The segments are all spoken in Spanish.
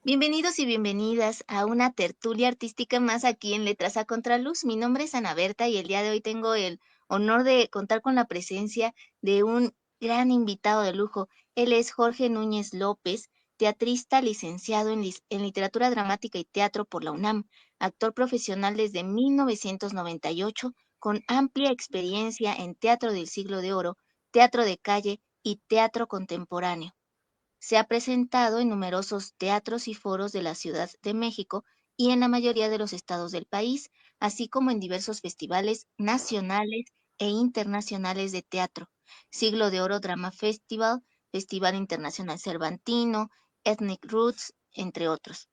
Bienvenidos y bienvenidas a una tertulia artística más aquí en Letras a Contraluz. Mi nombre es Ana Berta y el día de hoy tengo el honor de contar con la presencia de un gran invitado de lujo. Él es Jorge Núñez López, teatrista licenciado en Literatura Dramática y Teatro por la UNAM, actor profesional desde 1998, con amplia experiencia en teatro del siglo de oro, teatro de calle y teatro contemporáneo. Se ha presentado en numerosos teatros y foros de la Ciudad de México y en la mayoría de los estados del país, así como en diversos festivales nacionales e internacionales de teatro: Siglo de Oro Drama Festival, Festival Internacional Cervantino, Ethnic Roots, entre otros.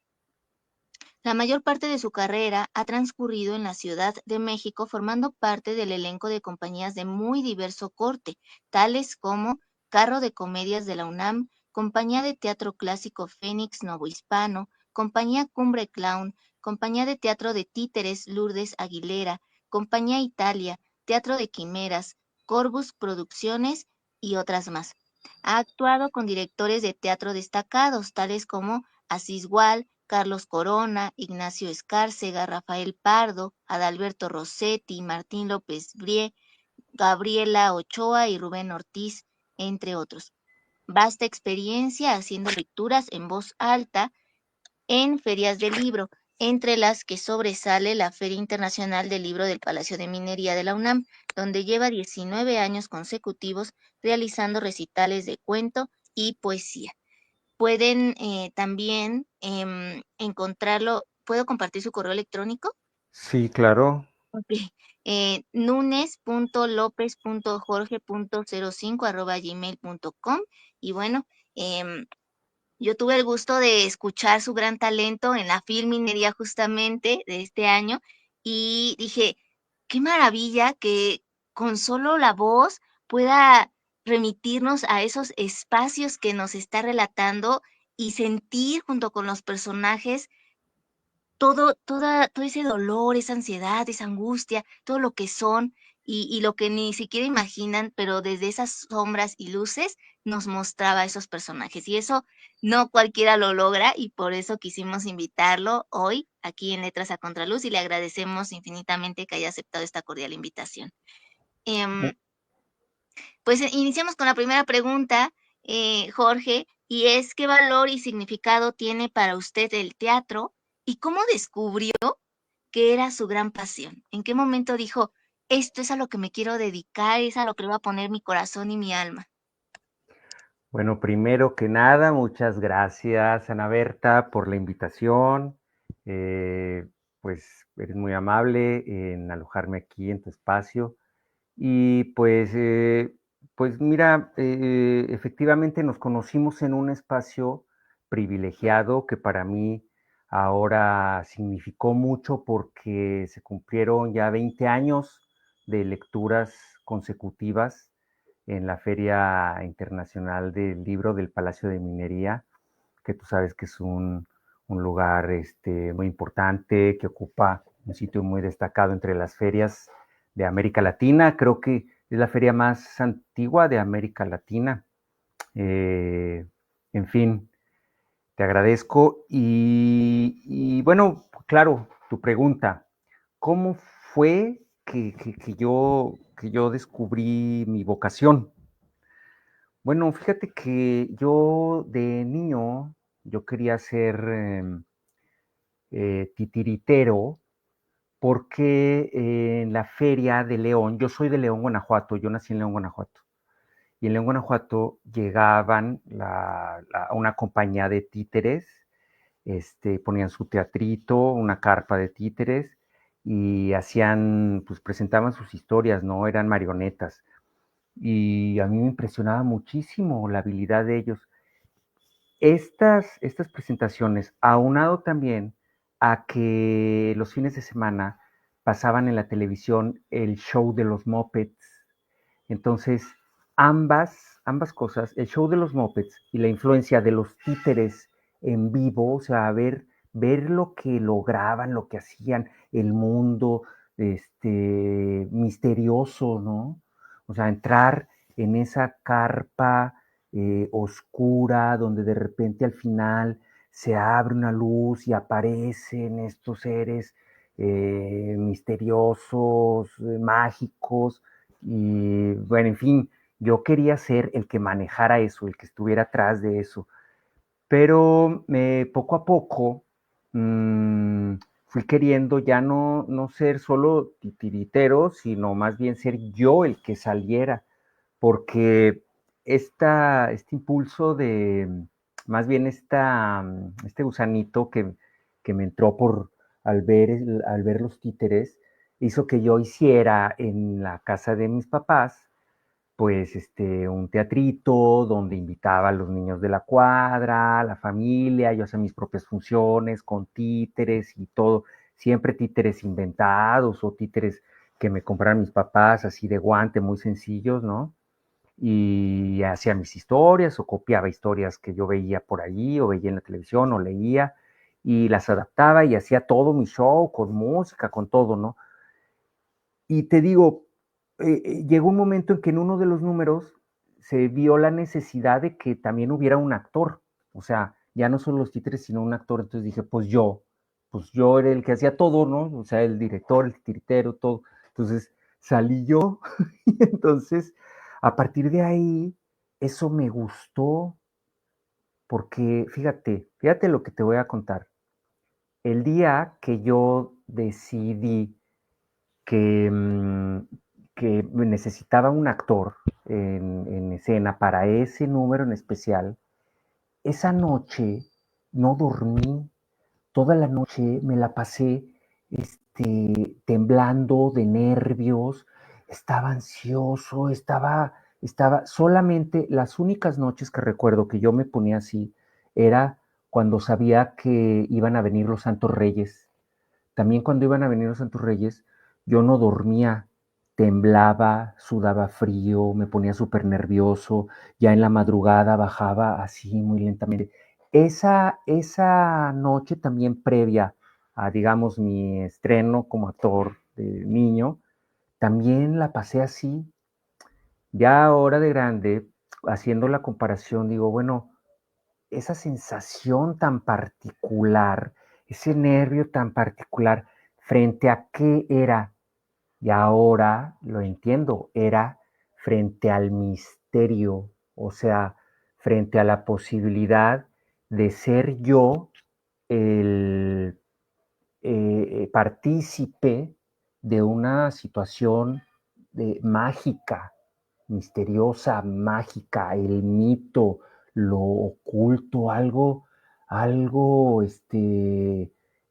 La mayor parte de su carrera ha transcurrido en la Ciudad de México, formando parte del elenco de compañías de muy diverso corte, tales como Carro de Comedias de la UNAM, Compañía de Teatro Clásico Fénix Novohispano, Compañía Cumbre Clown, Compañía de Teatro de Títeres Lourdes Aguilera, Compañía Italia, Teatro de Quimeras, Corbus Producciones y otras más. Ha actuado con directores de teatro destacados, tales como Asís Gual, Carlos Corona, Ignacio Escárcega, Rafael Pardo, Adalberto Rossetti, Martín López Brie, Gabriela Ochoa y Rubén Ortiz, entre otros. Vasta experiencia haciendo lecturas en voz alta en ferias del libro, entre las que sobresale la Feria Internacional del Libro del Palacio de Minería de la UNAM, donde lleva 19 años consecutivos realizando recitales de cuento y poesía. Pueden también encontrarlo. ¿Puedo compartir su correo electrónico? Sí, claro. Ok. nunes.lopez.jorge.05@gmail.com. Y bueno, yo tuve el gusto de escuchar su gran talento en la Filminería justamente de este año y dije, qué maravilla que con solo la voz pueda remitirnos a esos espacios que nos está relatando y sentir junto con los personajes todo ese dolor, esa ansiedad, esa angustia, todo lo que son y lo que ni siquiera imaginan, pero desde esas sombras y luces nos mostraba a esos personajes. Y eso no cualquiera lo logra y por eso quisimos invitarlo hoy aquí en Letras a Contraluz y le agradecemos infinitamente que haya aceptado esta cordial invitación. Bu- Em, pues iniciamos con la primera pregunta, Jorge, y es: ¿qué valor y significado tiene para usted el teatro y cómo descubrió que era su gran pasión? ¿En qué momento dijo, esto es a lo que me quiero dedicar, es a lo que le voy a poner mi corazón y mi alma? Bueno, primero que nada, muchas gracias, Ana Berta, por la invitación. Eh, pues eres muy amable en alojarme aquí en tu espacio. Y pues mira, efectivamente nos conocimos en un espacio privilegiado que para mí ahora significó mucho porque se cumplieron ya 20 años de lecturas consecutivas en la Feria Internacional del Libro del Palacio de Minería, que tú sabes que es un lugar muy importante, que ocupa un sitio muy destacado entre las ferias de América Latina. Creo que es la feria más antigua de América Latina. Eh, en fin, te agradezco. Y bueno, claro, tu pregunta, ¿cómo fue que yo descubrí mi vocación? Bueno, fíjate que yo de niño, yo quería ser titiritero porque en la feria de León, yo soy de León, Guanajuato, yo nací en León, Guanajuato, y en León, Guanajuato llegaban una compañía de títeres, ponían su teatrito, una carpa de títeres, y hacían, pues presentaban sus historias, ¿no? Eran marionetas. Y a mí me impresionaba muchísimo la habilidad de ellos. Estas presentaciones, aunado también a que los fines de semana pasaban en la televisión el show de los Muppets. Entonces, ambas cosas, el show de los Muppets y la influencia de los títeres en vivo, o sea, ver lo que lograban, lo que hacían, el mundo misterioso, ¿no? O sea, entrar en esa carpa oscura, donde de repente al final se abre una luz y aparecen estos seres misteriosos, mágicos, y bueno, en fin, yo quería ser el que manejara eso, el que estuviera atrás de eso, pero poco a poco mmm, fui queriendo ya no ser solo titiritero, sino más bien ser yo el que saliera, porque este impulso de, más bien este gusanito que me entró al ver los títeres, hizo que yo hiciera en la casa de mis papás pues un teatrito donde invitaba a los niños de la cuadra, a la familia, yo hacía mis propias funciones con títeres y todo, siempre títeres inventados o títeres que me compraron mis papás así de guante, muy sencillos, ¿no? Y hacía mis historias o copiaba historias que yo veía por ahí o veía en la televisión o leía y las adaptaba y hacía todo mi show con música, con todo, ¿no? Y te digo, llegó un momento en que en uno de los números se vio la necesidad de que también hubiera un actor, o sea, ya no solo los títeres, sino un actor, entonces dije, pues yo era el que hacía todo, ¿no? O sea, el director, el titiritero, todo. Entonces salí yo y entonces a partir de ahí eso me gustó porque fíjate lo que te voy a contar. El día que yo decidí que, que necesitaba un actor en escena para ese número en especial, esa noche no dormí, toda la noche me la pasé temblando de nervios, estaba ansioso, solamente las únicas noches que recuerdo que yo me ponía así era cuando sabía que iban a venir los Santos Reyes. También cuando iban a venir los Santos Reyes, yo no dormía, temblaba, sudaba frío, me ponía súper nervioso, ya en la madrugada bajaba así muy lentamente. Esa noche también previa a, digamos, mi estreno como actor de niño, también la pasé así. Ya ahora de grande, haciendo la comparación, digo, bueno, esa sensación tan particular, ese nervio tan particular, frente a qué era, y ahora lo entiendo, era frente al misterio, o sea, frente a la posibilidad de ser yo el partícipe de una situación mágica, misteriosa, mágica, el mito, lo oculto, algo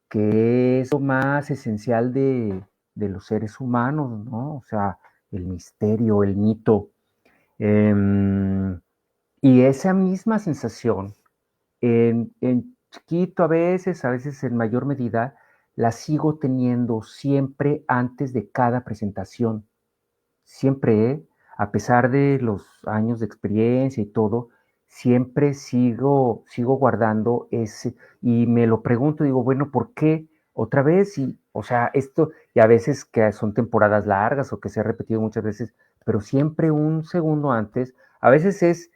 que es lo más esencial de los seres humanos, ¿no? O sea, el misterio, el mito. Y esa misma sensación en chiquito a veces en mayor medida, la sigo teniendo siempre antes de cada presentación. Siempre, a pesar de los años de experiencia y todo, siempre sigo guardando ese, y me lo pregunto, digo, bueno, ¿por qué otra vez? Y, o sea, esto, y a veces que son temporadas largas o que se ha repetido muchas veces, pero siempre un segundo antes, a veces es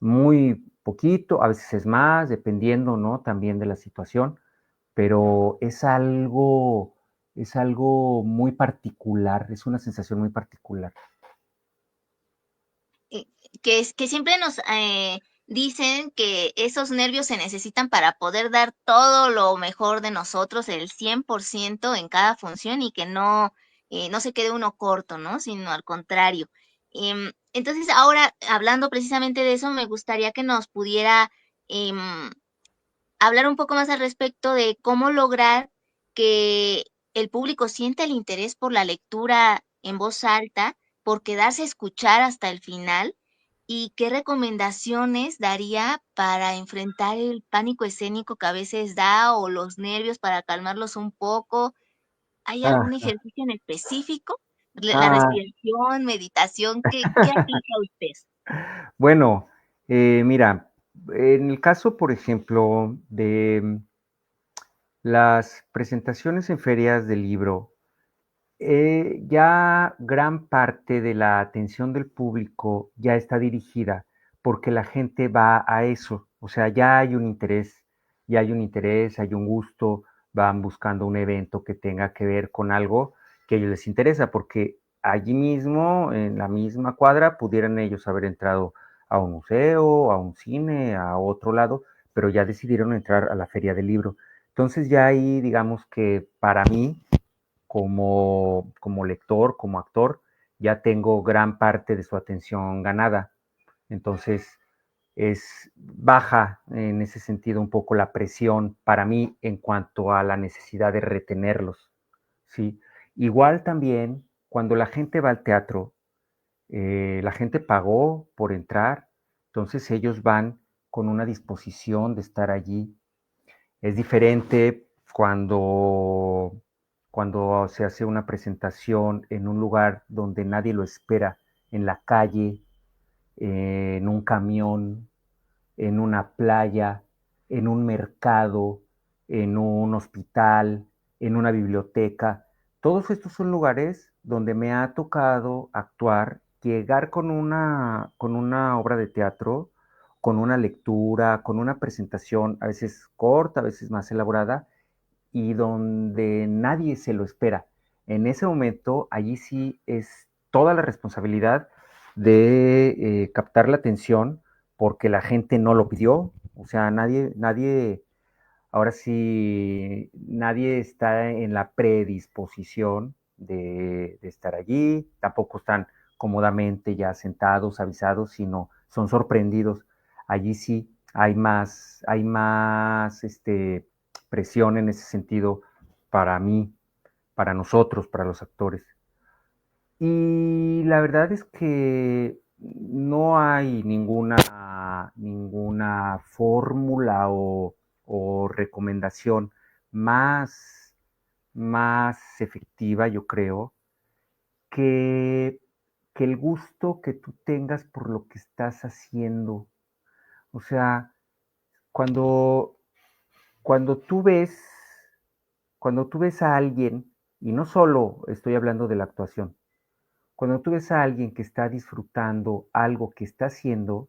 muy poquito, a veces es más, dependiendo, ¿no? También de la situación, pero es algo muy particular, es una sensación muy particular. eh, que siempre nos dicen que esos nervios se necesitan para poder dar todo lo mejor de nosotros, el 100% en cada función y que no se quede uno corto, ¿no? Sino al contrario. Entonces, ahora, hablando precisamente de eso, me gustaría que nos pudiera em, hablar un poco más al respecto de cómo lograr que el público sienta el interés por la lectura en voz alta, por quedarse a escuchar hasta el final, y qué recomendaciones daría para enfrentar el pánico escénico que a veces da o los nervios para calmarlos un poco. ¿Hay algún Ah, ejercicio en específico? La ah, respiración, meditación, ¿qué aplica usted? bueno, mira, en el caso, por ejemplo, de las presentaciones en ferias de libro, ya gran parte de la atención del público ya está dirigida, porque la gente va a eso, o sea, ya hay un interés, ya hay un interés, hay un gusto, van buscando un evento que tenga que ver con algo que a ellos les interesa, porque allí mismo, en la misma cuadra, pudieran ellos haber entrado a un museo, a un cine, a otro lado, pero ya decidieron entrar a la feria del libro. Entonces ya ahí, digamos que para mí, como lector, como actor, ya tengo gran parte de su atención ganada. Entonces, es baja en ese sentido un poco la presión para mí en cuanto a la necesidad de retenerlos, ¿sí? Igual también cuando la gente va al teatro, la gente pagó por entrar, entonces ellos van con una disposición de estar allí. Es diferente cuando se hace una presentación en un lugar donde nadie lo espera, en la calle, en un camión, en una playa, en un mercado, en un hospital, en una biblioteca. Todos estos son lugares donde me ha tocado actuar, llegar con una obra de teatro, con una lectura, con una presentación, a veces corta, a veces más elaborada, y donde nadie se lo espera. En ese momento, allí sí es toda la responsabilidad de captar la atención porque la gente no lo pidió. O sea, ahora sí, nadie está en la predisposición de estar allí, tampoco están cómodamente ya sentados, avisados, sino son sorprendidos. Allí sí hay más presión en ese sentido para mí, para nosotros, para los actores. Y la verdad es que no hay ninguna fórmula o recomendación más, más efectiva, yo creo, que, que el gusto que tú tengas por lo que estás haciendo. O sea, cuando, cuando tú ves, cuando tú ves a alguien, y no solo estoy hablando de la actuación, cuando tú ves a alguien que está disfrutando algo que está haciendo,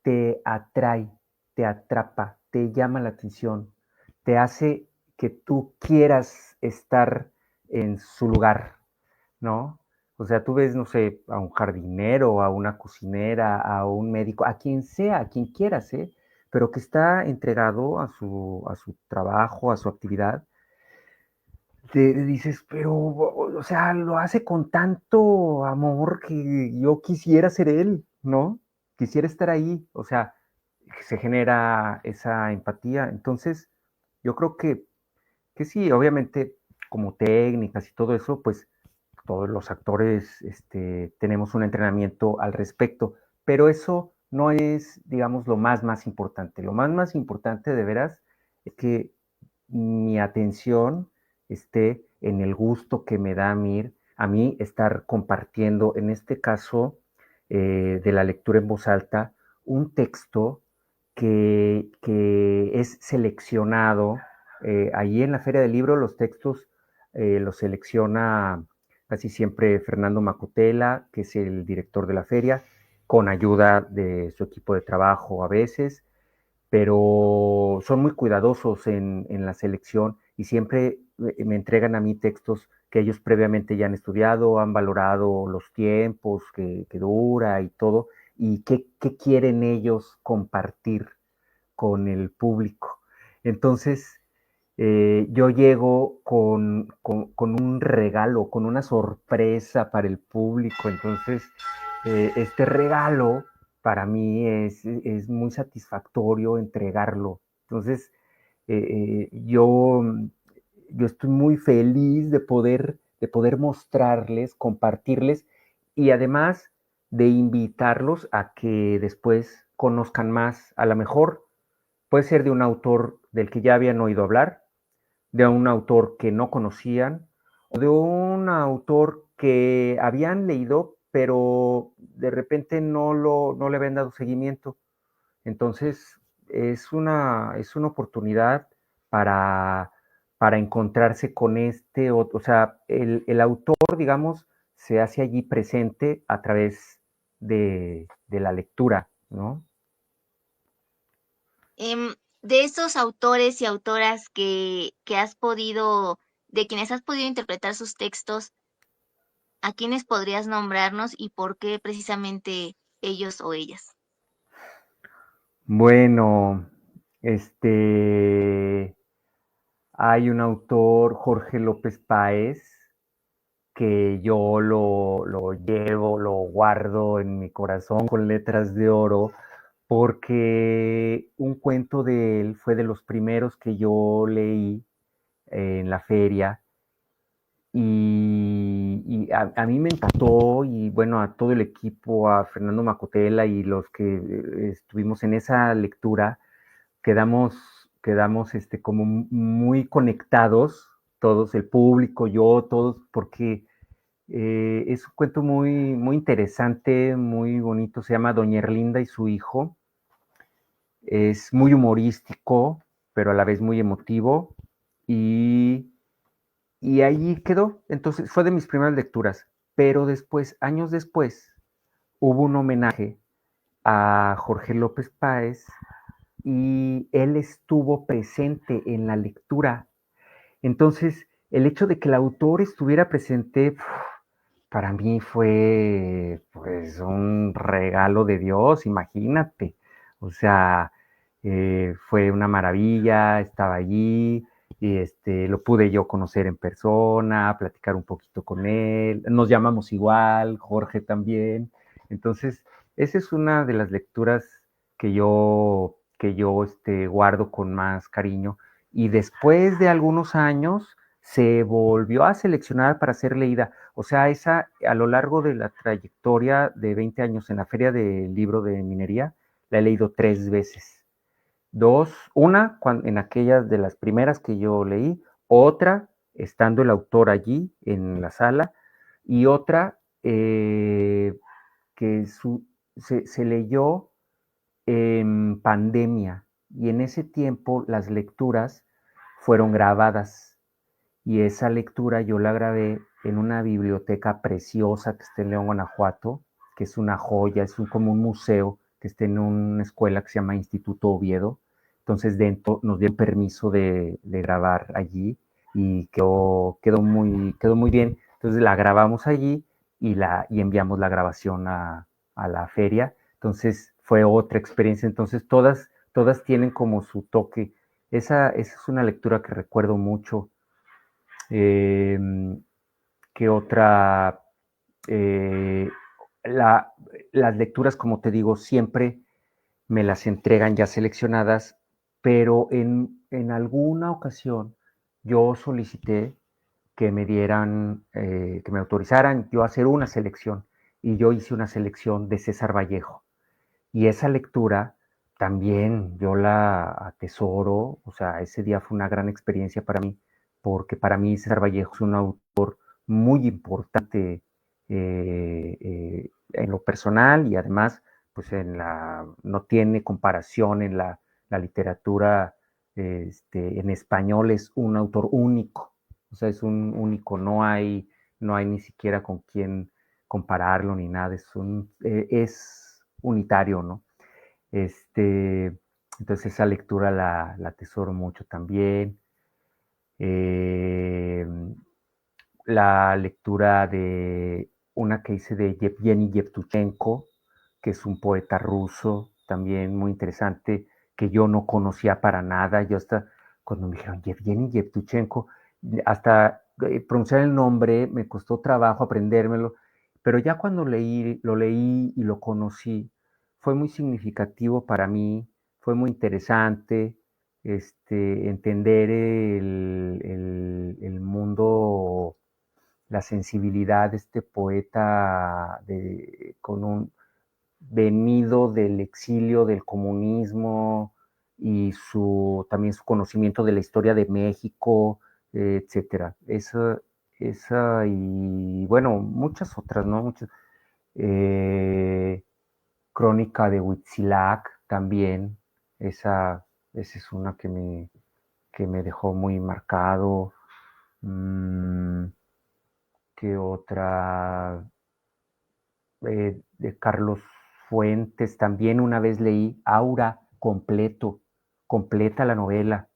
te atrae, te atrapa, te llama la atención, te hace que tú quieras estar en su lugar, ¿no? O sea, tú ves, no sé, a un jardinero, a una cocinera, a un médico, a quien sea, a quien quieras, ¿eh? Pero que está entregado a su trabajo, a su actividad, te dices, pero, o sea, lo hace con tanto amor que yo quisiera ser él, ¿no? Quisiera estar ahí, o sea, se genera esa empatía. Entonces, yo creo que sí, obviamente, como técnicas y todo eso, pues todos los actores tenemos un entrenamiento al respecto, pero eso no es, digamos, lo más importante. Lo más importante de veras es que mi atención esté en el gusto que me da a mí estar compartiendo, en este caso, de la lectura en voz alta, un texto que es seleccionado. Allí en la Feria del Libro los textos los selecciona casi siempre Fernando Macotela, que es el director de la feria, con ayuda de su equipo de trabajo a veces, pero son muy cuidadosos en la selección y siempre me entregan a mí textos que ellos previamente ya han estudiado, han valorado los tiempos que dura y todo, y qué quieren ellos compartir con el público. Entonces, yo llego con un regalo, con una sorpresa para el público. Entonces, este regalo para mí es muy satisfactorio entregarlo. Entonces, yo estoy muy feliz de poder mostrarles, compartirles y además de invitarlos a que después conozcan más. A lo mejor puede ser de un autor del que ya habían oído hablar, de un autor que no conocían, o de un autor que habían leído, pero de repente no le habían dado seguimiento. Entonces, es una oportunidad para, para encontrarse con o sea, el autor, digamos, se hace allí presente a través de la lectura. ¿no? De esos autores y autoras que has podido, de quienes has podido interpretar sus textos, ¿a quiénes podrías nombrarnos y por qué precisamente ellos o ellas? Bueno, este, hay un autor, Jorge López Páez, que yo lo llevo, lo guardo en mi corazón con letras de oro, porque un cuento de él fue de los primeros que yo leí en la feria y a mí me encantó y bueno, a todo el equipo, a Fernando Macotela y los que estuvimos en esa lectura, quedamos como muy conectados, todos, el público, yo, todos, porque es un cuento muy interesante, muy bonito, se llama Doña Erlinda y su hijo, es muy humorístico, pero a la vez muy emotivo, y, y ahí quedó, entonces fue de mis primeras lecturas, pero después, años después, hubo un homenaje a Jorge López Páez y él estuvo presente en la lectura. Entonces, el hecho de que el autor estuviera presente, para mí fue pues un regalo de Dios, imagínate. O sea, fue una maravilla, estaba allí, y lo pude yo conocer en persona, platicar un poquito con él, nos llamamos igual, Jorge también. Entonces, esa es una de las lecturas que yo guardo con más cariño. Y después de algunos años se volvió a seleccionar para ser leída. O sea, esa a lo largo de la trayectoria de 20 años en la Feria del Libro de Minería, la he leído 3 veces. Dos, una en aquellas de las primeras que yo leí, otra estando el autor allí en la sala, y otra que se leyó en pandemia, y en ese tiempo las lecturas fueron grabadas y esa lectura yo la grabé en una biblioteca preciosa que está en León, Guanajuato, que es una joya, como un museo que está en una escuela que se llama Instituto Oviedo. Entonces dentro nos dio permiso de grabar allí y quedó muy bien. Entonces la grabamos allí y enviamos la grabación a la feria. Entonces fue otra experiencia. Entonces todas tienen como su toque. Esa es una lectura que recuerdo mucho. Eh, ¿Qué otra? Eh, la, las lecturas, como te digo, siempre me las entregan ya seleccionadas, pero en alguna ocasión yo solicité que me dieran, que me autorizaran yo a hacer una selección y yo hice una selección de César Vallejo. Y esa lectura también yo la atesoro, o sea, ese día fue una gran experiencia para mí, porque para mí César Vallejo es un autor muy importante en lo personal y además, pues no tiene comparación en la literatura en español, es un autor único, o sea, es un único, no hay ni siquiera con quién compararlo ni nada, es unitario, ¿no? Este, entonces esa lectura la atesoro mucho también. Eh, la lectura de una que hice de Yevgeny Yevtushenko, que es un poeta ruso, también muy interesante, que yo no conocía para nada. Yo hasta cuando me dijeron Yevgeny Yevtushenko, hasta pronunciar el nombre me costó trabajo aprendérmelo, pero ya cuando lo leí y lo conocí, fue muy significativo para mí, fue muy interesante entender el mundo, la sensibilidad de este poeta venido del exilio del comunismo y también su conocimiento de la historia de México, etcétera. Esa y bueno, muchas otras, ¿no? Eh, Crónica de Huitzilac también, esa es una que me dejó muy marcado. Mm, ¿Qué otra? De Carlos Fuentes. También una vez leí Aura completa la novela,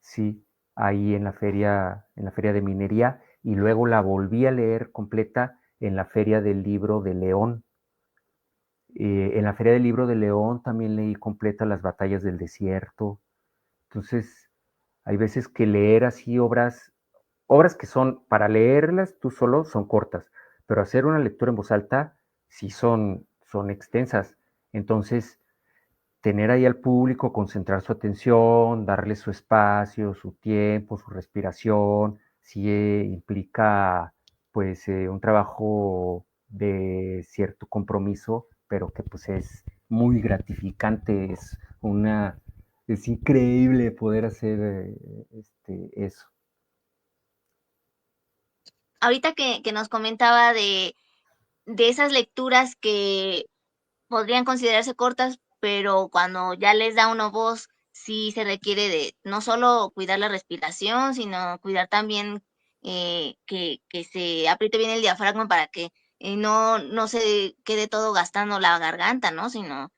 sí, ahí en la feria de minería, y luego la volví a leer completa en la feria del libro de León. En la feria del libro de León también leí completa Las batallas del desierto. Entonces, hay veces que leer así obras que son, para leerlas tú solo, son cortas, pero hacer una lectura en voz alta sí son extensas. Entonces, tener ahí al público, concentrar su atención, darle su espacio, su tiempo, su respiración, sí implica pues un trabajo de cierto compromiso, pero que pues es muy gratificante, es increíble poder hacer eso. Ahorita que nos comentaba de esas lecturas que podrían considerarse cortas, pero cuando ya les da uno voz, sí se requiere de no solo cuidar la respiración, sino cuidar también que se apriete bien el diafragma para que no se quede todo gastando la garganta, ¿no? Sino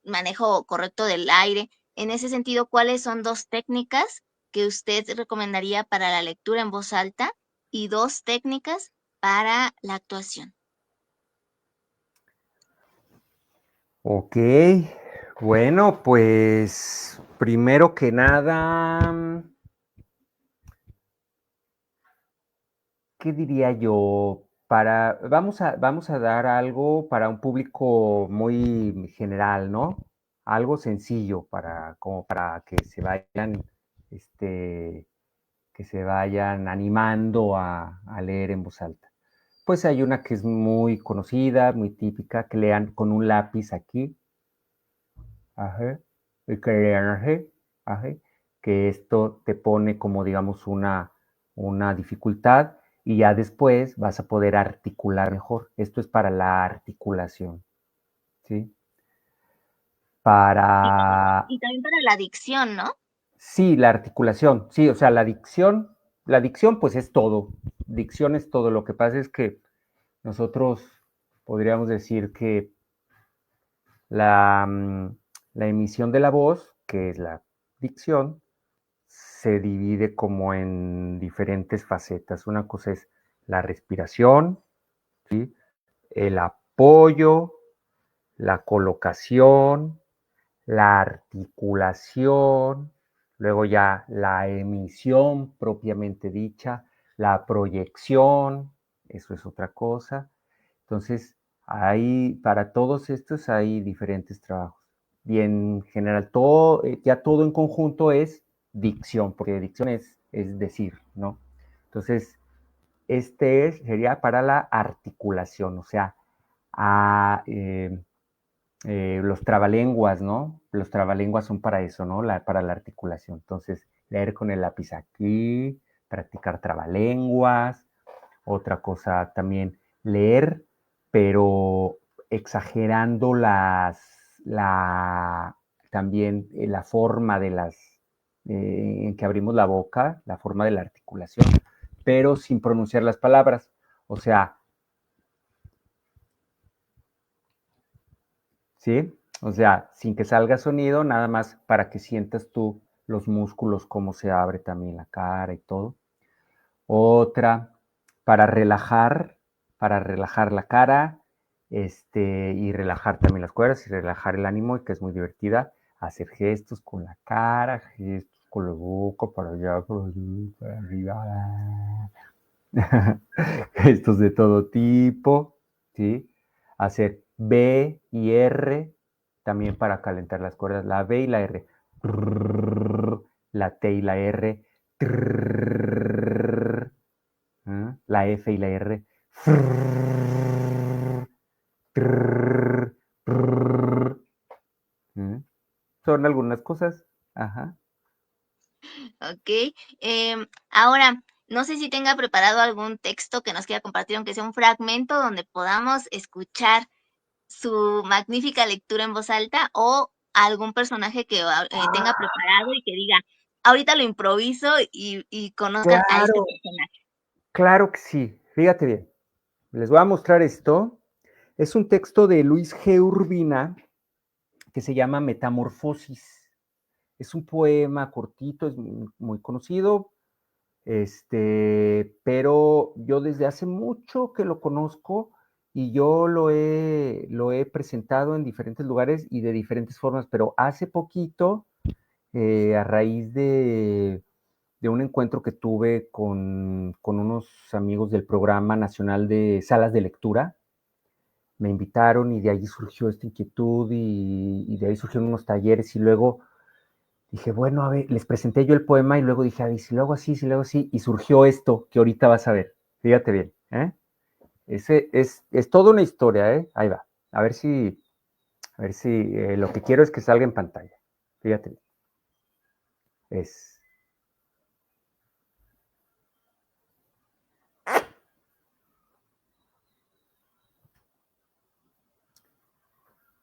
manejo correcto del aire. En ese sentido, ¿cuáles son dos técnicas que usted recomendaría para la lectura en voz alta y dos técnicas para la actuación? Ok, bueno, pues primero que nada, ¿qué diría yo? Vamos a dar algo para un público muy general, ¿no? Algo sencillo como para este, que se vayan animando a leer en voz alta. Pues hay una que es muy conocida, muy típica, que lean con un lápiz aquí, ajá, y que lean así, ajá, que esto te pone como, digamos, una dificultad y ya después vas a poder articular mejor. Esto es para la articulación, ¿sí? Y, Para, y también para la dicción, ¿no? sí, la articulación, sí, o sea, la dicción pues es todo, dicción es todo. Lo que pasa es que nosotros podríamos decir que la, la emisión de la voz, que es la dicción, se divide como en diferentes facetas. Una cosa es la respiración, ¿sí? El apoyo, la colocación, la articulación, luego ya la emisión propiamente dicha, la proyección, eso es otra cosa. Entonces, para todos estos hay diferentes trabajos. Y en general, ya todo en conjunto es dicción, porque dicción es decir, ¿no? Entonces, sería para la articulación, o sea, a, los trabalenguas, ¿no? Los trabalenguas son para eso, ¿no? Para la articulación. Entonces, leer con el lápiz aquí, practicar trabalenguas. Otra cosa también, leer, pero exagerando también la forma en que abrimos la boca, la forma de la articulación, pero sin pronunciar las palabras. O sea, ¿sí? O sea, sin que salga sonido, nada más para que sientas tú los músculos, cómo se abre también la cara y todo. Otra, para para relajar la cara, y relajar también las cuerdas y relajar el ánimo, y que es muy divertida, hacer gestos con la cara, gestos con la boca, para allá, para arriba, gestos de todo tipo, ¿sí? Hacer B y R también para calentar las cuerdas, la B y la R, la T y la R, la F y la R. Son algunas cosas. Ajá. Ok. Ahora, no sé si tenga preparado algún texto que nos quiera compartir, aunque sea un fragmento donde podamos escuchar su magnífica lectura en voz alta o algún personaje que tenga preparado y que diga, ahorita lo improviso y conozcan a este Claro, personaje. claro que sí. Fíjate bien. Les voy a mostrar esto. Es un texto de Luis G. Urbina que se llama Metamorfosis. Es un poema cortito, es muy conocido, pero yo desde hace mucho que lo conozco y yo lo he presentado en diferentes lugares y de diferentes formas, pero hace poquito, a raíz de un encuentro que tuve con unos amigos del Programa Nacional de Salas de Lectura, me invitaron y de ahí surgió esta inquietud y de ahí surgieron unos talleres y luego dije, bueno, a ver, les presenté yo el poema y luego dije, a ver, si lo hago así, si lo hago así, y surgió esto que ahorita vas a ver. Fíjate bien, ¿eh? Es toda una historia, ¿eh? Ahí va. A ver si lo que quiero es que salga en pantalla. Fíjate bien. Es,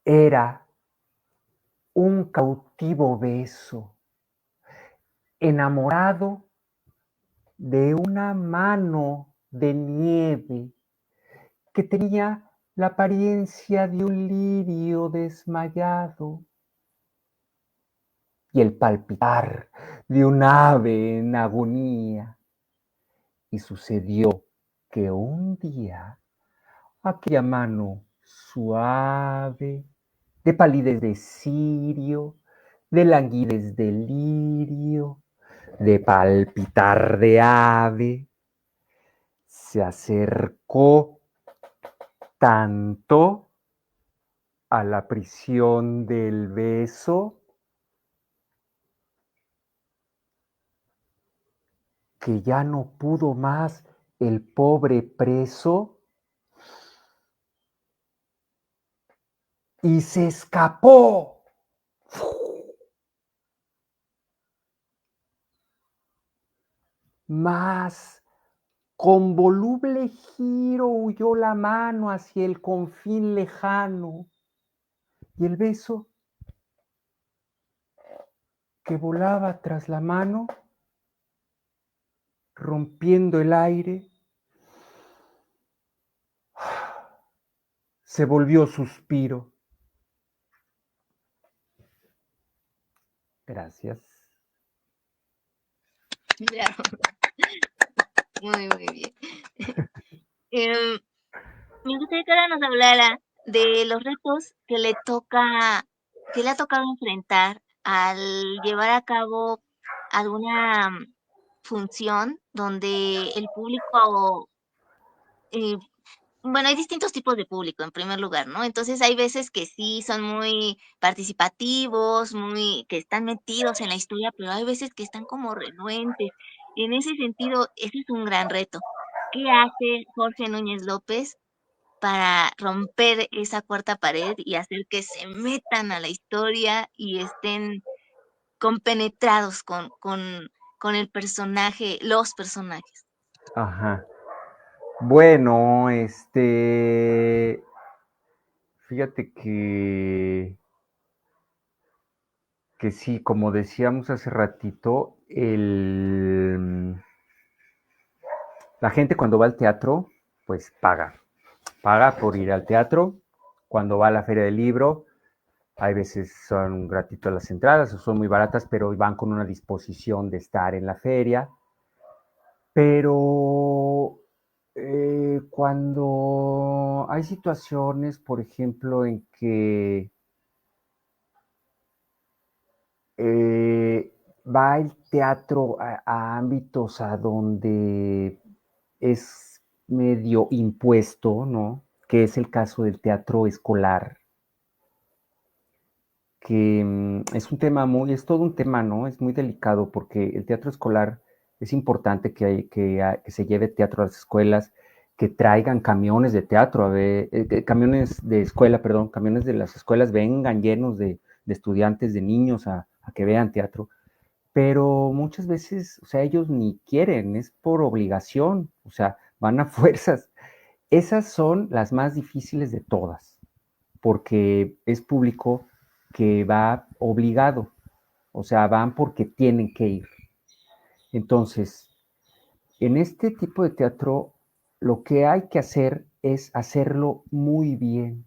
era un cautivo beso, enamorado de una mano de nieve que tenía la apariencia de un lirio desmayado y el palpitar de un ave en agonía. Y sucedió que un día aquella mano suave, de palidez de cirio, de languidez de lirio, de palpitar de ave, se acercó tanto a la prisión del beso que ya no pudo más el pobre preso y se escapó. Mas con voluble giro huyó la mano hacia el confín lejano y el beso que volaba tras la mano, rompiendo el aire, se volvió suspiro. Gracias. Bravo. Muy, muy bien. Em, Me gustaría que ahora nos hablara de los retos que le ha tocado enfrentar al llevar a cabo alguna función donde el público, eh, bueno, hay distintos tipos de público en primer lugar, ¿no? Entonces hay veces que sí son muy participativos, que están metidos en la historia, pero hay veces que están como renuentes. Y en ese sentido, ese es un gran reto. ¿Qué hace Jorge Núñez López para romper esa cuarta pared y hacer que se metan a la historia y estén compenetrados con el personaje, los personajes? Ajá. Bueno, fíjate que sí, como decíamos hace ratito, la gente cuando va al teatro, pues paga por ir al teatro. Cuando va a la feria del libro, hay veces son gratuitas las entradas o son muy baratas, pero van con una disposición de estar en la feria. Pero cuando hay situaciones, por ejemplo, en que va el teatro a ámbitos a donde es medio impuesto, ¿no? Que es el caso del teatro escolar, que es un tema es todo un tema, ¿no? Es muy delicado porque el teatro escolar es importante que se lleve teatro a las escuelas, que traigan camiones de teatro, camiones de escuela, perdón, camiones de las escuelas vengan llenos de estudiantes, de niños a que vean teatro, pero muchas veces, o sea, ellos ni quieren, es por obligación, o sea, van a fuerzas. Esas son las más difíciles de todas, porque es público que va obligado, o sea, van porque tienen que ir. Entonces, en este tipo de teatro, lo que hay que hacer es hacerlo muy bien,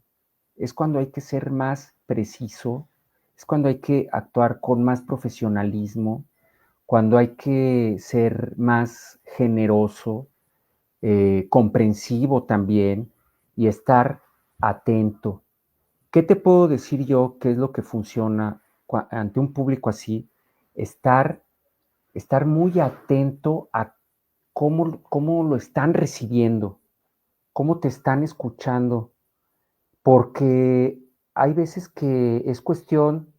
es cuando hay que ser más preciso, es cuando hay que actuar con más profesionalismo, cuando hay que ser más generoso, comprensivo también y estar atento. ¿Qué te puedo decir yo? ¿Qué es lo que funciona ante un público así? Estar, estar muy atento a cómo lo están recibiendo, cómo te están escuchando, porque hay veces que es cuestión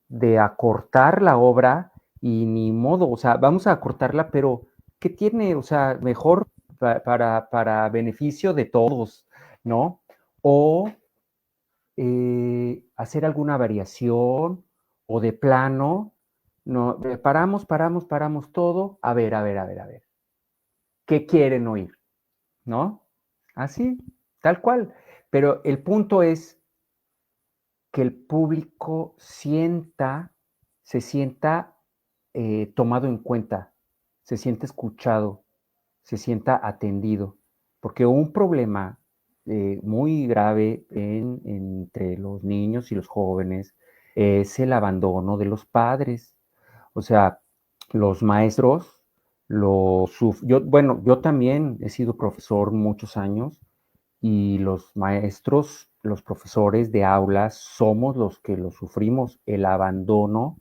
de acortar la obra y ni modo, o sea, vamos a acortarla, pero ¿qué tiene? O sea, mejor para beneficio de todos, ¿no? O hacer alguna variación o de plano, no, paramos todo, a ver, ¿qué quieren oír? ¿No? Así, tal cual. Pero el punto es que el público se sienta tomado en cuenta, se sienta escuchado, se sienta atendido, porque un problema muy grave entre los niños y los jóvenes es el abandono de los padres. O sea, los maestros bueno, yo también he sido profesor muchos años y los maestros, los profesores de aulas, somos los que lo sufrimos, el abandono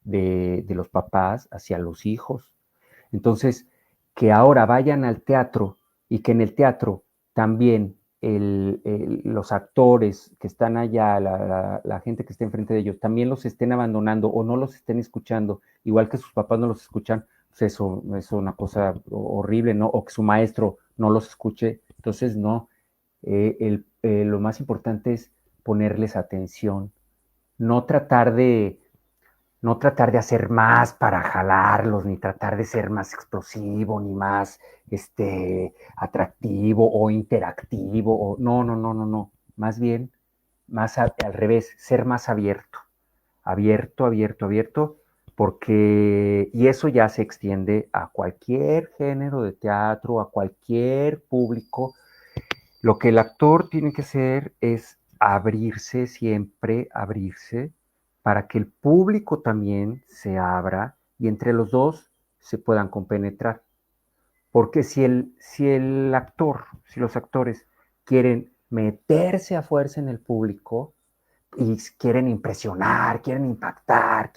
de los papás hacia los hijos. Entonces, que ahora vayan al teatro y que en el teatro también los actores que están allá, la gente que está enfrente de ellos, también los estén abandonando o no los estén escuchando, igual que sus papás no los escuchan, pues eso es una cosa horrible, ¿no? O que su maestro no los escuche. Entonces, no, lo más importante es ponerles atención, no tratar de, no tratar de hacer más para jalarlos, ni tratar de ser más explosivo, ni más atractivo o interactivo. No, no, no, no, no. Más bien, al revés, ser más abierto, abierto, abierto, abierto, porque, y eso ya se extiende a cualquier género de teatro, a cualquier público. Lo que el actor tiene que hacer es abrirse siempre, abrirse, para que el público también se abra y entre los dos se puedan compenetrar. Porque si el actor, si los actores quieren meterse a fuerza en el público y quieren impresionar, quieren impactar,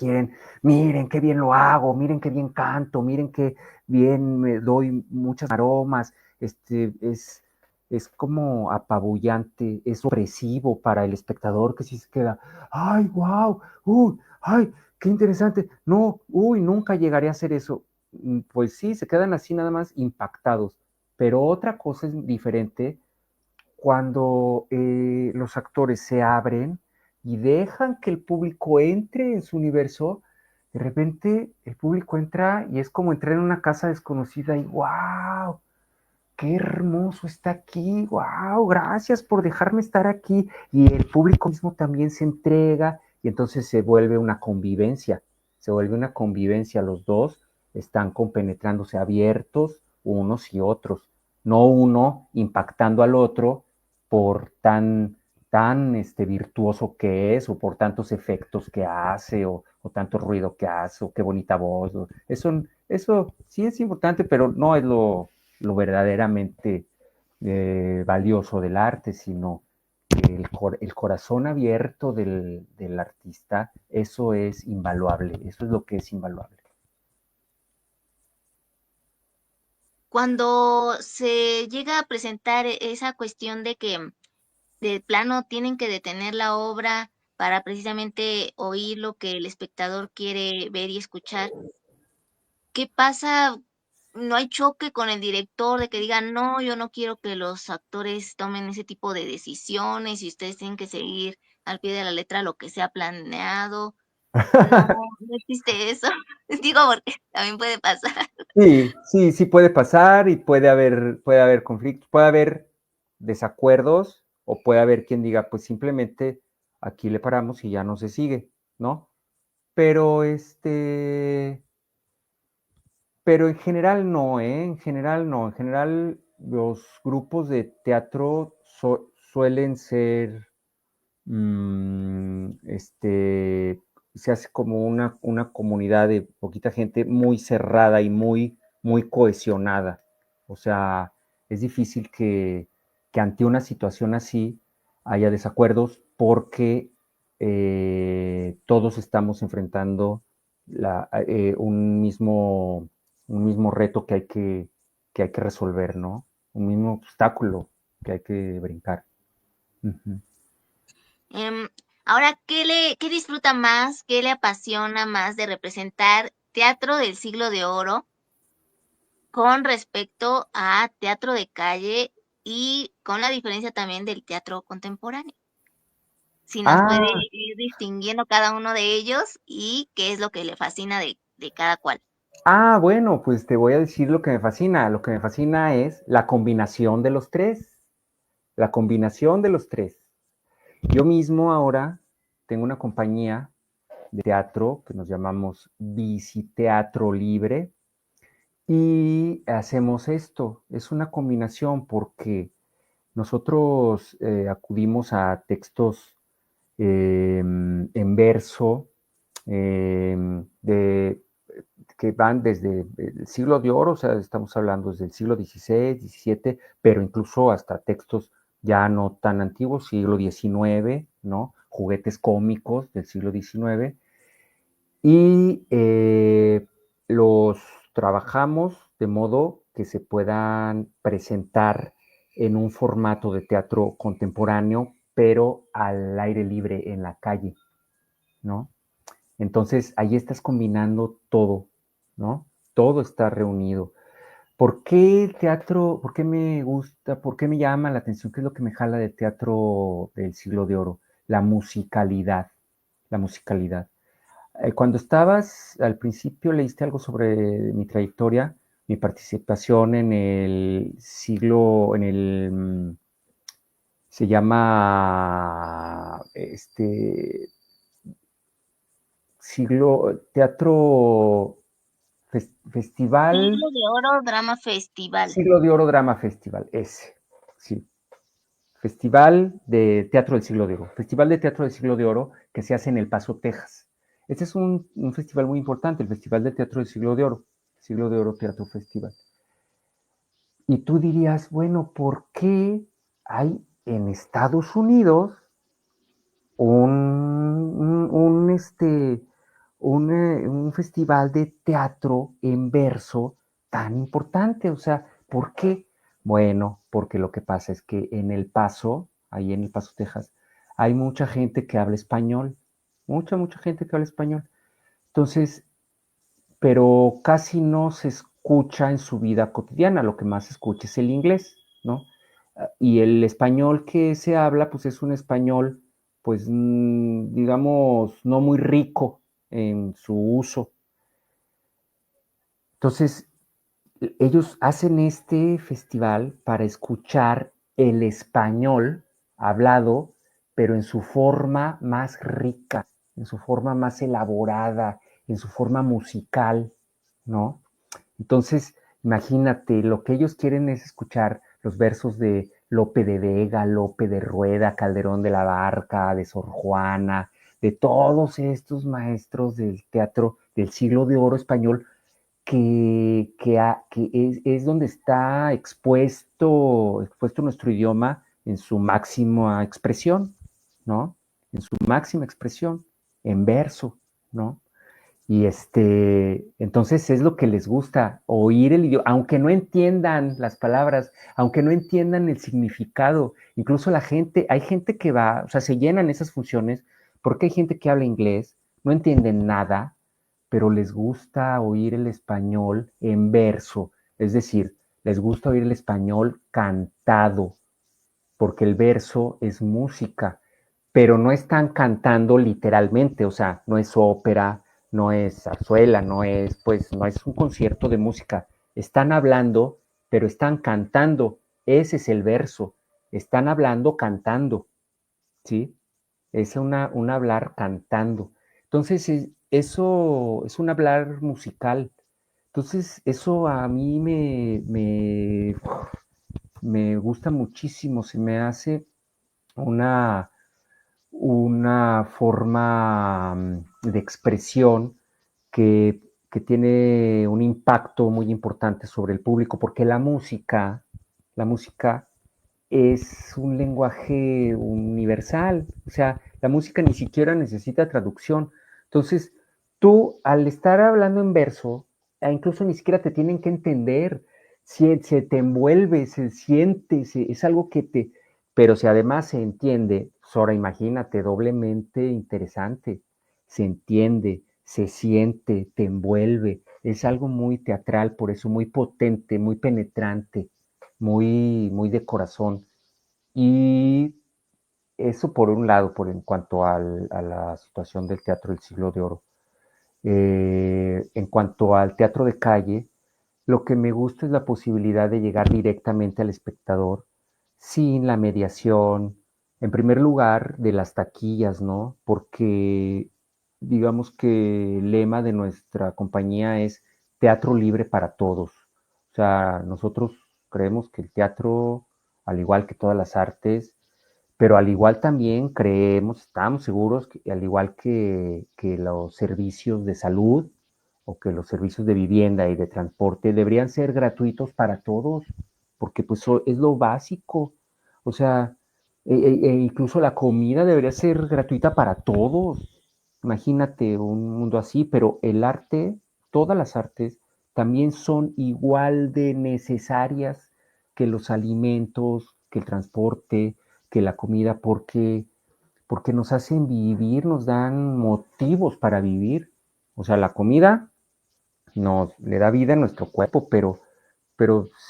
miren qué bien lo hago, miren qué bien canto, miren qué bien me doy muchas aromas, es como apabullante, es opresivo para el espectador que sí se queda, ay, wow, uy, ay, qué interesante, no, uy, nunca llegaré a hacer eso. Pues sí, se quedan así nada más impactados, pero otra cosa es diferente cuando los actores se abren y dejan que el público entre en su universo, de repente el público entra y es como entrar en una casa desconocida y wow, qué hermoso está aquí, wow, gracias por dejarme estar aquí. Y el público mismo también se entrega y entonces se vuelve una convivencia, los dos están compenetrándose abiertos unos y otros, no uno impactando al otro por tan virtuoso que es, o por tantos efectos que hace, o tanto ruido que hace, o qué bonita voz. Eso sí es importante, pero no es lo verdaderamente valioso del arte, sino el corazón abierto del artista, eso es invaluable, eso es lo que es invaluable. Cuando se llega a presentar esa cuestión de que de plano tienen que detener la obra para precisamente oír lo que el espectador quiere ver y escuchar, ¿qué pasa? No hay choque con el director de que digan, no, yo no quiero que los actores tomen ese tipo de decisiones y ustedes tienen que seguir al pie de la letra lo que se ha planeado. No, no existe eso. Digo, porque también puede pasar. Sí, sí, sí puede pasar y puede haber conflictos, puede haber desacuerdos o puede haber quien diga, pues simplemente aquí le paramos y ya no se sigue, ¿no? Pero pero en general no, ¿eh? En general no, en general los grupos de teatro suelen ser, se hace como una comunidad de poquita gente muy cerrada y muy cohesionada. O sea, es difícil que ante una situación así haya desacuerdos porque todos estamos enfrentando un mismo reto que hay que resolver, ¿no? Un mismo obstáculo que hay que brincar. Ujú. Em, Ahora, qué disfruta más, qué le apasiona más de representar teatro del siglo de oro con respecto a teatro de calle y con la diferencia también del teatro contemporáneo? Si nos puede Ah, ir distinguiendo cada uno de ellos y qué es lo que le fascina de cada cual. bueno, pues te voy a decir lo que me fascina. Lo que me fascina es la combinación de los tres. La combinación de los tres. Yo mismo ahora tengo una compañía de teatro que nos llamamos Bici Teatro Libre y hacemos esto. Es una combinación porque nosotros acudimos a textos en verso de que van desde el siglo de oro, o sea, estamos hablando desde el siglo XVI, XVII, pero incluso hasta textos ya no tan antiguos, siglo XIX, ¿no? Juguetes cómicos del siglo XIX. Y los trabajamos de modo que se puedan presentar en un formato de teatro contemporáneo, pero al aire libre en la calle, ¿no? Entonces, ahí estás combinando todo, ¿no? Todo está reunido. ¿Por qué el teatro, por qué me gusta, por qué me llama la atención? ¿Qué es lo que me jala del teatro del siglo de oro? La musicalidad, la musicalidad. Cuando estabas, al principio leíste algo sobre mi trayectoria, mi participación en el siglo, se llama, siglo, teatro, festival, Siglo de Oro Drama Festival. siglo de oro drama festival, ese, sí. Festival de Teatro del Siglo de Oro. Festival de Teatro del Siglo de Oro que se hace en El Paso, Texas. Este es un festival muy importante, el Festival de Teatro del Siglo de Oro. Siglo de Oro Teatro Festival. Y tú dirías, bueno, ¿por qué hay en Estados Unidos un festival de teatro en verso tan importante? O sea, ¿por qué? Bueno, porque lo que pasa es que en El Paso, ahí en El Paso, Texas, hay mucha gente que habla español, mucha gente que habla español. Entonces, pero casi no se escucha en su vida cotidiana, lo que más se escucha es el inglés, ¿no? Y el español que se habla, pues es un español, pues digamos, no muy rico en su uso. Entonces, ellos hacen este festival para escuchar el español hablado, pero en su forma más rica, en su forma más elaborada, en su forma musical, ¿no? Entonces, imagínate, lo que ellos quieren es escuchar los versos de Lope de Vega, Lope de Rueda, Calderón de la Barca, de Sor Juana, de todos estos maestros del teatro del siglo de oro español, que es donde está expuesto nuestro idioma en su máxima expresión, ¿no? En su máxima expresión, en verso, ¿no? Y entonces es lo que les gusta, oír el idioma, aunque no entiendan las palabras, aunque no entiendan el significado. Incluso hay gente que va, o sea, se llenan esas funciones porque hay gente que habla inglés, no entienden nada, pero les gusta oír el español en verso, es decir, les gusta oír el español cantado, porque el verso es música, pero no están cantando literalmente, o sea, no es ópera, no es zarzuela, no es un concierto de música. Están hablando, pero están cantando. Ese es el verso. Están hablando cantando, ¿sí? Es un hablar cantando. Entonces, eso es un hablar musical. Entonces, eso a mí me me gusta muchísimo, se me hace una, una forma de expresión que tiene un impacto muy importante sobre el público, porque la música es un lenguaje universal, o sea, la música ni siquiera necesita traducción. Entonces, tú al estar hablando en verso, incluso ni siquiera te tienen que entender, se te envuelve, se siente, es algo que te... Pero si además se entiende, pues ahora imagínate, doblemente interesante, se entiende, se siente, te envuelve, es algo muy teatral, por eso muy potente, muy penetrante, muy de corazón. Y eso por un lado, por en cuanto a la situación del teatro del siglo de oro. En cuanto al teatro de calle, lo que me gusta es la posibilidad de llegar directamente al espectador sin la mediación, en primer lugar, de las taquillas, ¿no? Porque digamos que el lema de nuestra compañía es teatro libre para todos. O sea, nosotros creemos que el teatro, al igual que todas las artes, pero al igual también creemos, estamos seguros, que, al igual que los servicios de salud o que los servicios de vivienda y de transporte deberían ser gratuitos para todos, porque pues es lo básico. O sea, incluso la comida debería ser gratuita para todos. Imagínate un mundo así, pero el arte, todas las artes, también son igual de necesarias que los alimentos, que el transporte, que la comida, porque nos hacen vivir, nos dan motivos para vivir. O sea, la comida nos le da vida a nuestro cuerpo, pero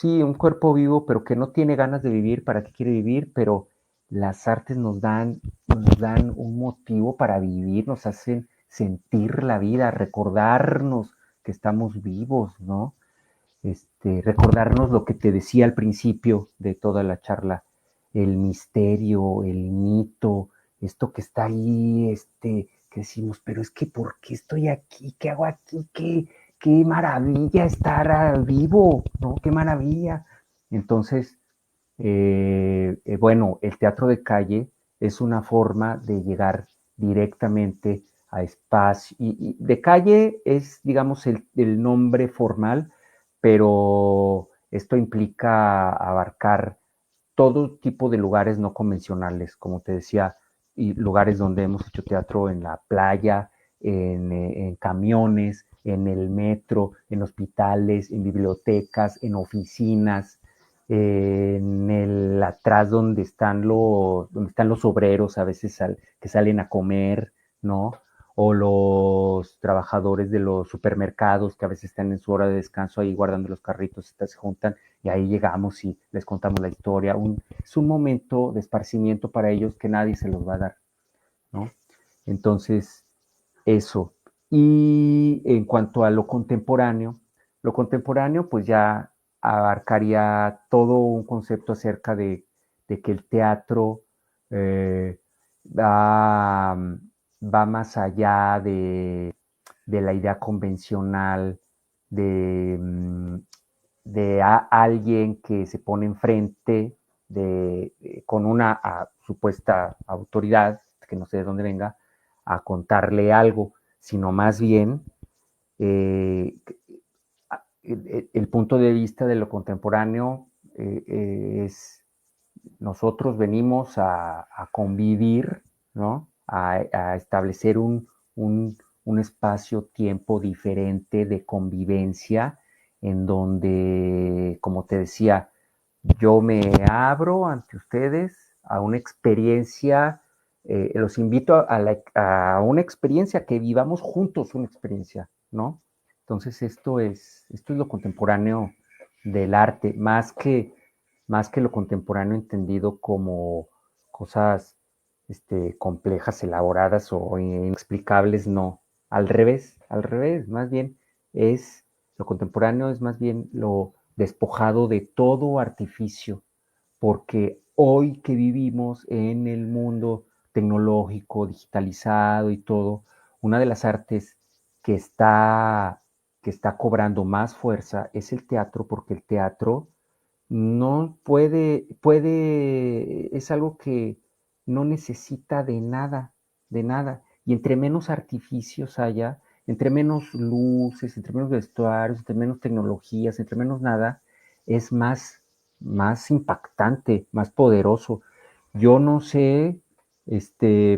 sí, un cuerpo vivo, pero que no tiene ganas de vivir, ¿para qué quiere vivir? Pero las artes nos dan un motivo para vivir, nos hacen sentir la vida, recordarnos que estamos vivos, ¿no? Recordarnos lo que te decía al principio de toda la charla, el misterio, el mito, esto que está ahí, que decimos, pero es que ¿por qué estoy aquí? ¿Qué hago aquí? Qué maravilla estar vivo, ¿no? Qué maravilla. Entonces, bueno, el teatro de calle es una forma de llegar directamente a espacio. Y de calle es, digamos, el nombre formal, pero esto implica abarcar todo tipo de lugares no convencionales, como te decía, y lugares donde hemos hecho teatro en la playa, en camiones, en el metro, en hospitales, en bibliotecas, en oficinas, en el atrás donde están los obreros a veces que salen a comer, ¿no? O los trabajadores de los supermercados que a veces están en su hora de descanso ahí guardando los carritos, se juntan y ahí llegamos y les contamos la historia. Es un momento de esparcimiento para ellos que nadie se los va a dar, ¿no? Entonces, eso. Y en cuanto a lo contemporáneo pues ya abarcaría todo un concepto acerca de que el teatro eh, va, va más allá de la idea convencional de, de alguien que se pone enfrente con una supuesta autoridad, que no sé de dónde venga, a contarle algo, sino más bien eh, el punto de vista de lo contemporáneo es nosotros venimos a convivir, ¿no? A establecer un espacio-tiempo diferente de convivencia en donde, como te decía, yo me abro ante ustedes a una experiencia, los invito a una experiencia, que vivamos juntos una experiencia, ¿no? Entonces esto es lo contemporáneo del arte, más que lo contemporáneo entendido como cosas complejas, elaboradas o inexplicables, no. Al revés, más bien es lo contemporáneo es más bien lo despojado de todo artificio, porque hoy que vivimos en el mundo tecnológico, digitalizado y todo, una de las artes que está, que está cobrando más fuerza es el teatro, porque el teatro no es algo que no necesita de nada. Y entre menos artificios haya, entre menos luces, entre menos vestuarios, entre menos tecnologías, entre menos nada, es más impactante, más poderoso. Yo no sé,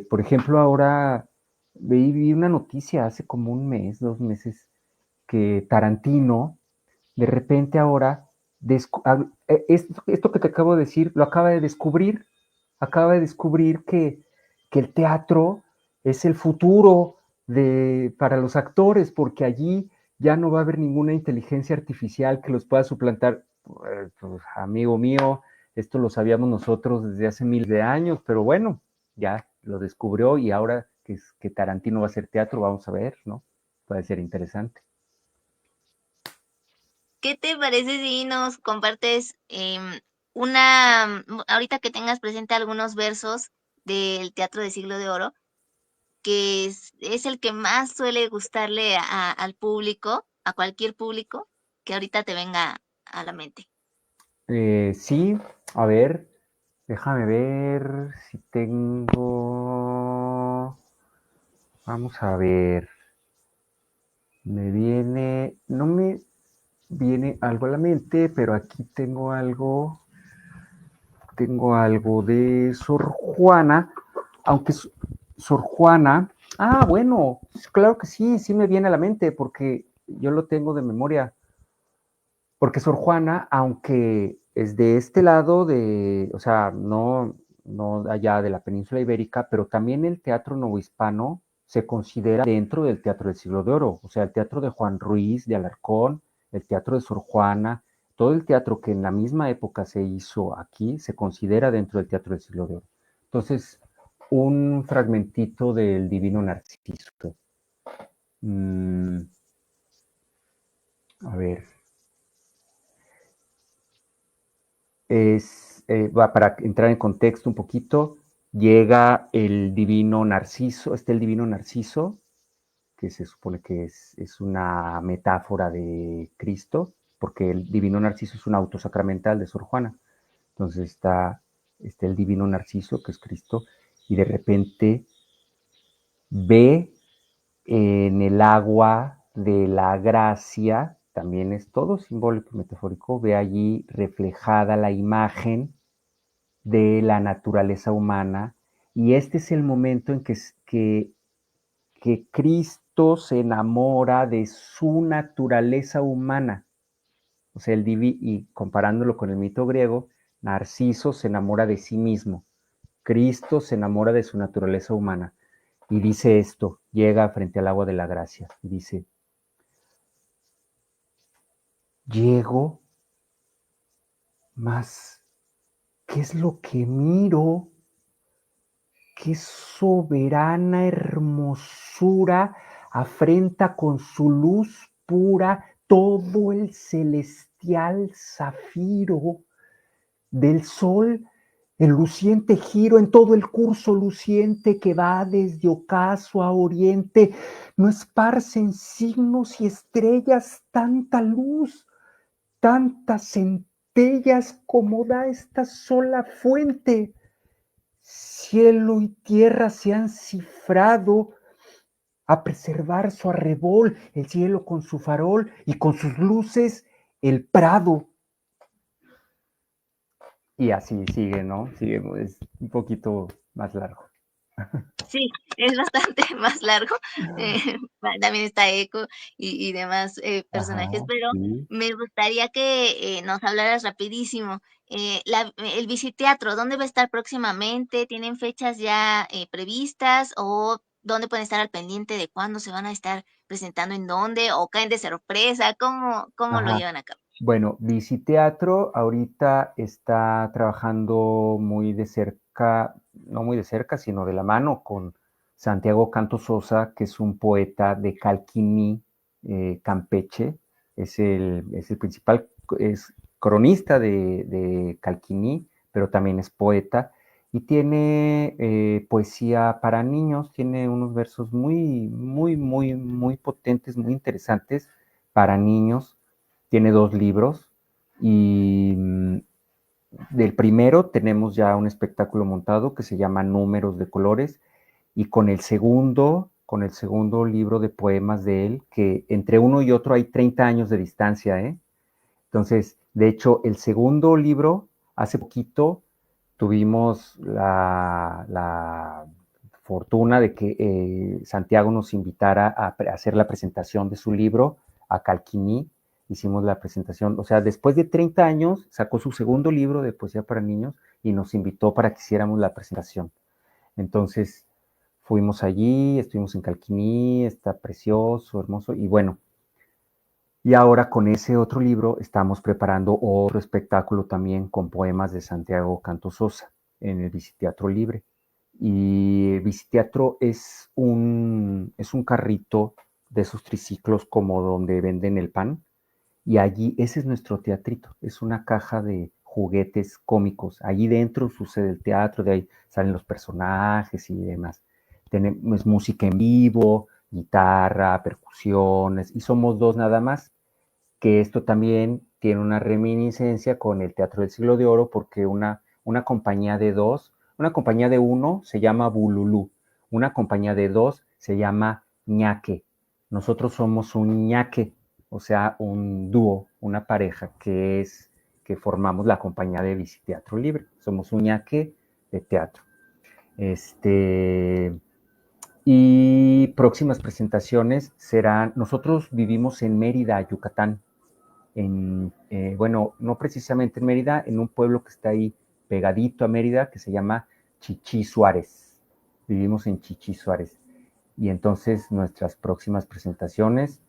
por ejemplo, ahora vi una noticia hace como un mes, 2 meses, que Tarantino, de repente ahora, esto que te acabo de decir, lo acaba de descubrir que el teatro es el futuro para los actores, porque allí ya no va a haber ninguna inteligencia artificial que los pueda suplantar. Pues, amigo mío, esto lo sabíamos nosotros desde hace miles de años, pero bueno, ya lo descubrió y ahora que Tarantino va a hacer teatro, vamos a ver, ¿no? Puede ser interesante. ¿Qué te parece si nos compartes ahorita que tengas presente algunos versos del Teatro de Siglo de Oro, que es el que más suele gustarle al público, a cualquier público, que ahorita te venga a la mente? Sí, a ver, déjame ver si tengo. Vamos a ver. No me viene algo a la mente, pero aquí tengo algo de Sor Juana, aunque Sor Juana, bueno, claro que sí, sí me viene a la mente, porque yo lo tengo de memoria. Porque Sor Juana, aunque es de este lado o sea, no allá de la península ibérica, pero también el teatro novohispano se considera dentro del teatro del Siglo de Oro. O sea, el teatro de Juan Ruiz de Alarcón, el teatro de Sor Juana, todo el teatro que en la misma época se hizo aquí se considera dentro del teatro del Siglo de Oro. Entonces, un fragmentito del Divino Narciso. Mm, a ver, para entrar en contexto un poquito, llega el divino Narciso, el divino Narciso, que se supone que es una metáfora de Cristo, porque el divino Narciso es un auto sacramental de Sor Juana. Entonces está el divino Narciso, que es Cristo, y de repente ve en el agua de la gracia, también es todo simbólico y metafórico, ve allí reflejada la imagen de la naturaleza humana, y este es el momento en que Cristo se enamora de su naturaleza humana. O sea, y comparándolo con el mito griego, Narciso se enamora de sí mismo, Cristo se enamora de su naturaleza humana. Y dice esto, llega frente al agua de la gracia, y dice, llego, más, ¿qué es lo que miro? Qué soberana hermosura afrenta con su luz pura todo el celestial zafiro del sol, el luciente giro en todo el curso luciente que va desde ocaso a oriente, no esparcen signos y estrellas tanta luz, tantas centellas como da esta sola fuente. Cielo y tierra se han cifrado a preservar su arrebol, el cielo con su farol y con sus luces el prado. Y así sigue, ¿no? Sigue, es un poquito más largo. Sí, es bastante más largo. También está Eco y demás personajes, Ajá, pero sí. me gustaría que nos hablaras rapidísimo. El Biciteatro, ¿dónde va a estar próximamente? ¿Tienen fechas ya previstas o dónde pueden estar al pendiente de cuándo se van a estar presentando en dónde o caen de sorpresa? ¿Cómo lo Ajá. llevan a cabo? Bueno, Biciteatro ahorita está trabajando muy de cerca, no muy de cerca, sino de la mano con Santiago Canto Sosa, que es un poeta de Calquiní, Campeche. Es el principal, es cronista de Calquiní, pero también es poeta. Y tiene poesía para niños, tiene unos versos muy, muy, muy, muy potentes, muy interesantes para niños. Tiene 2 libros, Y del primero tenemos ya un espectáculo montado que se llama Números de Colores, y con el segundo libro de poemas de él, que entre uno y otro hay 30 años de distancia, ¿eh? Entonces, de hecho, el segundo libro, hace poquito tuvimos la fortuna de que Santiago nos invitara a hacer la presentación de su libro a Calquiní. Hicimos la presentación, o sea, después de 30 años sacó su segundo libro de poesía para niños y nos invitó para que hiciéramos la presentación. Entonces, fuimos allí, estuvimos en Calquiní, está precioso, hermoso, y bueno, y ahora con ese otro libro estamos preparando otro espectáculo también con poemas de Santiago Canto Sosa en el Biciteatro Libre. Y el Biciteatro es un carrito de esos triciclos como donde venden el pan. Y allí, ese es nuestro teatrito, es una caja de juguetes cómicos. Allí dentro sucede el teatro, de ahí salen los personajes y demás. Tenemos música en vivo, guitarra, percusiones, y somos dos nada más, que esto también tiene una reminiscencia con el Teatro del Siglo de Oro, porque una compañía de dos, una compañía de uno se llama Bululú, una compañía de dos se llama ñaque. Nosotros somos un ñaque, o sea, un dúo, una pareja que formamos la compañía de Biciteatro Libre. Somos un ñaque de teatro. Este, y próximas presentaciones serán, nosotros vivimos en Mérida, Yucatán, bueno, no precisamente en Mérida, en un pueblo que está ahí pegadito a Mérida, que se llama Chichí Suárez. Vivimos en Chichí Suárez. Y entonces nuestras próximas presentaciones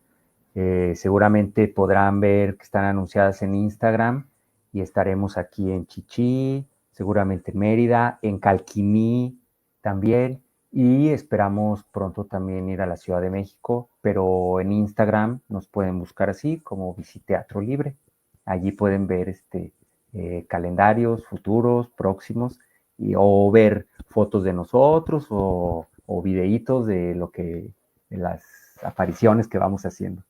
seguramente podrán ver que están anunciadas en Instagram, y estaremos aquí en Chichí, seguramente en Mérida, en Calquiní también, y esperamos pronto también ir a la Ciudad de México, pero en Instagram nos pueden buscar así como Biciteatro Libre. Allí pueden ver calendarios futuros, próximos, o ver fotos de nosotros o videitos de de las apariciones que vamos haciendo.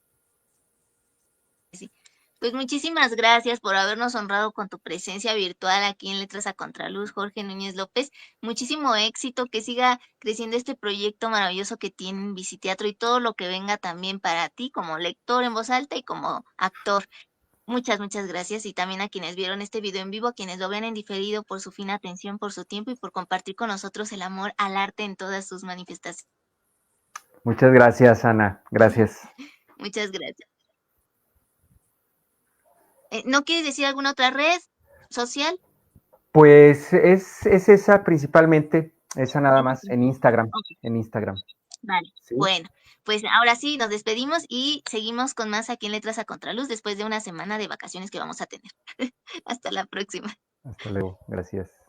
Sí. Pues muchísimas gracias por habernos honrado con tu presencia virtual aquí en Letras a Contraluz, Jorge Núñez López. Muchísimo éxito, que siga creciendo este proyecto maravilloso que tienen Biciteatro y todo lo que venga también para ti como lector en voz alta y como actor. Muchas, muchas gracias. Y también a quienes vieron este video en vivo, a quienes lo ven en diferido, por su fina atención, por su tiempo y por compartir con nosotros el amor al arte en todas sus manifestaciones. Muchas gracias, Ana. Gracias. Muchas gracias. ¿No quieres decir alguna otra red social? Pues es esa principalmente, esa nada Esa más, principal. Ok, en Instagram. vale. ¿Sí? Bueno, pues ahora sí, nos despedimos y seguimos con más aquí en Letras a Contraluz después de una semana de vacaciones que vamos a tener. Hasta la próxima. Hasta luego. Gracias.